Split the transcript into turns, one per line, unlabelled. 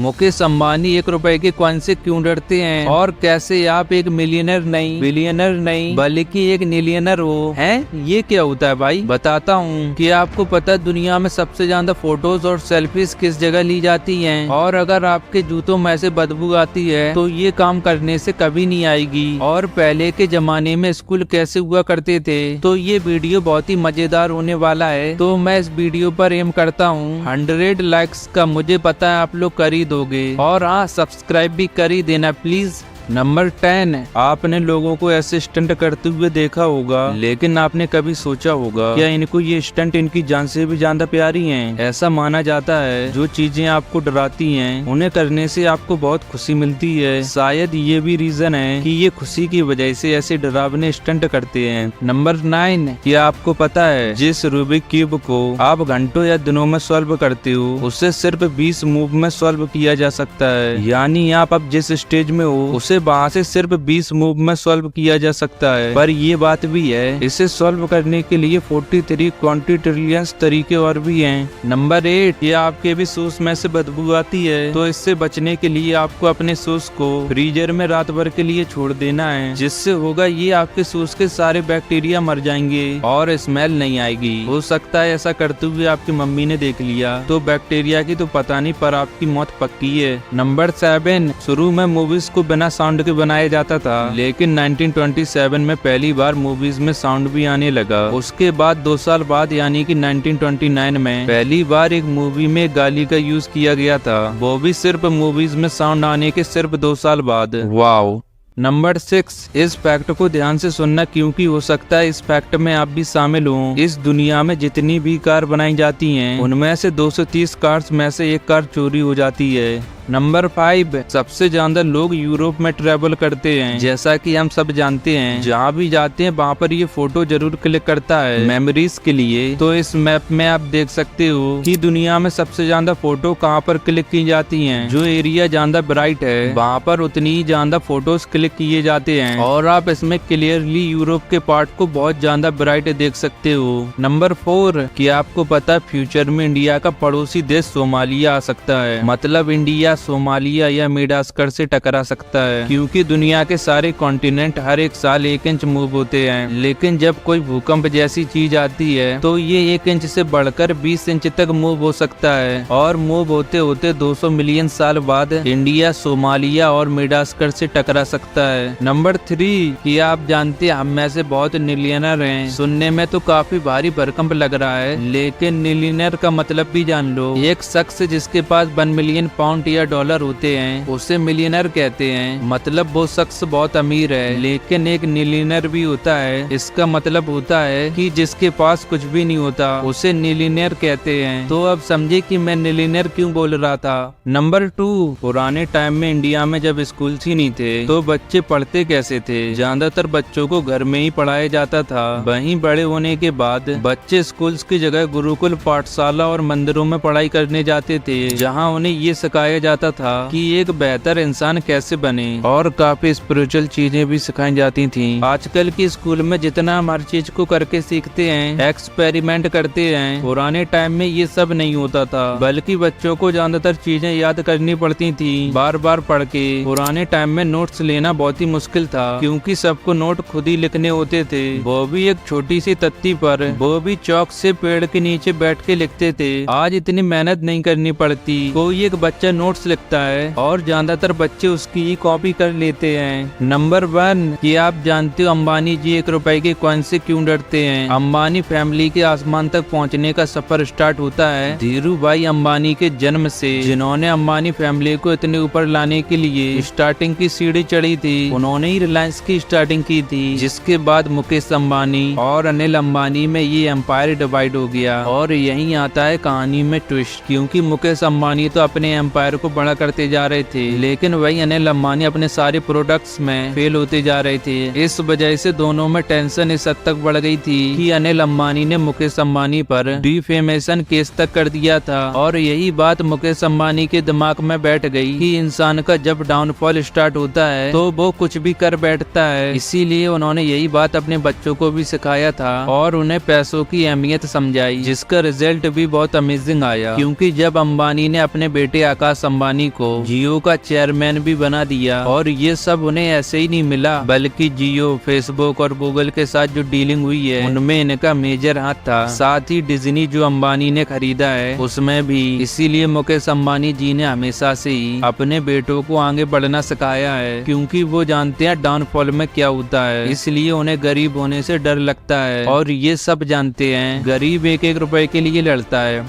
मुकेश अंबानी 1 रुपए के कॉइन से क्यों डरते हैं, और कैसे आप एक मिलियनर नहीं, बिलियनर नहीं, बल्कि एक मिलियनर हो हैं? ये क्या होता है भाई, बताता हूँ। कि आपको पता दुनिया में सबसे ज्यादा फोटोज और सेल्फीज किस जगह ली जाती हैं? और अगर आपके जूतों में से बदबू आती है तो ये काम करने से कभी नहीं आएगी। और पहले के जमाने में स्कूल कैसे हुआ करते थे, तो ये वीडियो बहुत ही मजेदार होने वाला है। तो मैं इस वीडियो पर एम करता हूँ 100 लाइक्स का। मुझे पता है आप लोग कर ही दोगे, और हाँ सब्सक्राइब भी कर ही देना प्लीज। नंबर 10, आपने लोगों को ऐसे स्टंट करते हुए देखा होगा, लेकिन आपने कभी सोचा होगा क्या इनको ये स्टंट इनकी जान से भी ज्यादा प्यारी हैं? ऐसा माना जाता है जो चीजें आपको डराती हैं उन्हें करने से आपको बहुत खुशी मिलती है। शायद ये भी रीजन है कि ये खुशी की वजह से ऐसे डरावने स्टंट करते हैं। नंबर 9, क्या आपको पता है जिस रूबिक क्यूब को आप घंटों या दिनों में सॉल्व करते हो उसे सिर्फ 20 मूव में सॉल्व किया जा सकता है। यानी आप अब जिस स्टेज में हो उसे वहाँ से सिर्फ 20 मूव में सॉल्व किया जा सकता है। पर ये बात भी है इसे सॉल्व करने के लिए 43 क्वांटिट्रिलियंस तरीके और भी हैं। नंबर 8, ये आपके भी शूज में से बदबू आती है तो इससे बचने के लिए आपको अपने शूज को फ्रीजर में रात भर के लिए छोड़ देना है, जिससे होगा ये आपके शूज के सारे बैक्टीरिया मर जाएंगे और स्मेल नहीं आएगी। हो सकता है ऐसा करते हुए आपकी मम्मी ने देख लिया तो बैक्टीरिया की तो पता नहीं, पर आपकी मौत पक्की है। नंबर 7, शुरू में मूवीज को बिना साउंड के बनाया जाता था, लेकिन 1927 में पहली बार मूवीज में साउंड भी आने लगा। उसके बाद 2 साल बाद यानी कि 1929 में पहली बार एक मूवी में गाली का यूज किया गया था, वो भी सिर्फ मूवीज में साउंड आने के सिर्फ 2 साल बाद। वाओ। नंबर 6, इस फैक्ट को ध्यान से सुनना क्योंकि हो सकता है इस फैक्ट में आप भी शामिल हो। इस दुनिया में जितनी भी कार बनाई जाती हैं उनमें से 230 कार्स में से 1 कार चोरी हो जाती है। नंबर 5, सबसे ज्यादा लोग यूरोप में ट्रेवल करते हैं। जैसा कि हम सब जानते हैं जहाँ भी जाते हैं वहाँ पर ये फोटो जरूर क्लिक करता है मेमोरीज के लिए। तो इस मैप में आप देख सकते हो कि दुनिया में सबसे ज्यादा फोटो कहाँ पर क्लिक की जाती हैं। जो एरिया ज्यादा ब्राइट है वहाँ पर उतनी ही ज्यादा फोटोज क्लिक किए जाते हैं, और आप इसमें क्लियरली यूरोप के पार्ट को बहुत ज्यादा ब्राइट देख सकते हो। नंबर 4, कि आपको पता फ्यूचर में इंडिया का पड़ोसी देश सोमालिया आ सकता है। मतलब इंडिया सोमालिया या मेडागास्कर से टकरा सकता है, क्योंकि दुनिया के सारे कॉन्टिनेंट हर एक साल 1 इंच मूव होते हैं, लेकिन जब कोई भूकंप जैसी चीज आती है तो ये 1 इंच से बढ़कर 20 इंच तक मूव हो सकता है, और मूव होते होते 200 मिलियन साल बाद इंडिया सोमालिया और मेडागास्कर से टकरा सकता है। नंबर 3, कि आप जानते हैं हम में से बहुत मिलियनर हैं। सुनने में तो काफी भारी भरकम लग रहा है, लेकिन मिलियनर का मतलब भी जान लो। एक शख्स जिसके पास 1 मिलियन पाउंड या डॉलर होते हैं उसे मिलियनर कहते हैं। मतलब वो शख्स बहुत अमीर है। लेकिन एक मिलियनर भी होता है, इसका मतलब होता है कि जिसके पास कुछ भी नहीं होता उसे मिलियनर कहते हैं। तो अब समझे कि मैं मिलियनर क्यों बोल रहा था। नंबर 2, पुराने टाइम में इंडिया में जब स्कूल ही नहीं थे तो बच्चे पढ़ते कैसे थे? ज्यादातर बच्चों को घर में ही पढ़ाया जाता था। वहीं बड़े होने के बाद बच्चे स्कूल्स की जगह गुरुकुल, पाठशाला और मंदिरों में पढ़ाई करने जाते थे, जहाँ उन्हें ये सिखाया जाता था कि एक बेहतर इंसान कैसे बने, और काफी स्पिरिचुअल चीजें भी सिखाई जाती थी। आजकल की स्कूल में जितना हम हर चीज को करके सीखते हैं, एक्सपेरिमेंट करते हैं, पुराने टाइम में ये सब नहीं होता था, बल्कि बच्चों को ज्यादातर चीजें याद करनी पड़ती थी बार बार पढ़ के। पुराने टाइम में नोट्स लेना बहुत ही मुश्किल था, क्योंकि सबको नोट खुद ही लिखने होते थे, वो भी एक छोटी सी तख्ती पर, वो भी चौक से पेड़ के नीचे बैठ के लिखते थे। आज इतनी मेहनत नहीं करनी पड़ती, कोई एक बच्चा नोट्स लिखता है और ज्यादातर बच्चे उसकी ही कॉपी कर लेते हैं। नंबर 1, कि आप जानते हो अंबानी जी 1 रुपए के कॉइन से क्यों डरते हैं? अंबानी फैमिली के आसमान तक पहुंचने का सफर स्टार्ट होता है धीरू भाई अंबानी के जन्म से, जिन्होंने अंबानी फैमिली को इतने ऊपर लाने के लिए स्टार्टिंग की सीढ़ी चढ़ी थी। उन्होंने ही रिलायंस की स्टार्टिंग की थी, जिसके बाद मुकेश अंबानी और अनिल अंबानी में ये एम्पायर डिवाइड हो गया। और यही आता है कहानी में ट्विस्ट, क्योंकि मुकेश अंबानी तो अपने एम्पायर को बड़ा करते जा रहे थे, लेकिन वही अनिल अंबानी अपने सारे प्रोडक्ट्स में फेल होते जा रहे थे। इस वजह से दोनों में टेंशन इस हद तक बढ़ गई थी कि अनिल अंबानी ने मुकेश अंबानी पर डिफेमेशन केस तक कर दिया था। और यही बात मुकेश अंबानी के दिमाग में बैठ गई कि इंसान का जब डाउनफॉल स्टार्ट होता है तो वो कुछ भी कर बैठता है। इसीलिए उन्होंने यही बात अपने बच्चों को भी सिखाया था और उन्हें पैसों की अहमियत समझाई, जिसका रिजल्ट भी बहुत अमेजिंग आया। क्योंकि जब अंबानी ने अपने बेटे आकाश अंबानी अंबानी को जियो का चेयरमैन भी बना दिया। और ये सब उन्हें ऐसे ही नहीं मिला, बल्कि जियो, फेसबुक और गूगल के साथ जो डीलिंग हुई है उनमें इनका मेजर हाथ था। साथ ही डिज्नी जो अंबानी ने खरीदा है उसमें भी। इसीलिए मुकेश अंबानी जी ने हमेशा से ही अपने बेटों को आगे बढ़ना सिखाया है, क्योंकि वो जानते हैं डाउनफॉल में क्या होता है। इसलिए उन्हें गरीब होने से डर लगता है और ये सब जानते हैं गरीब एक एक रुपए के लिए लड़ता है।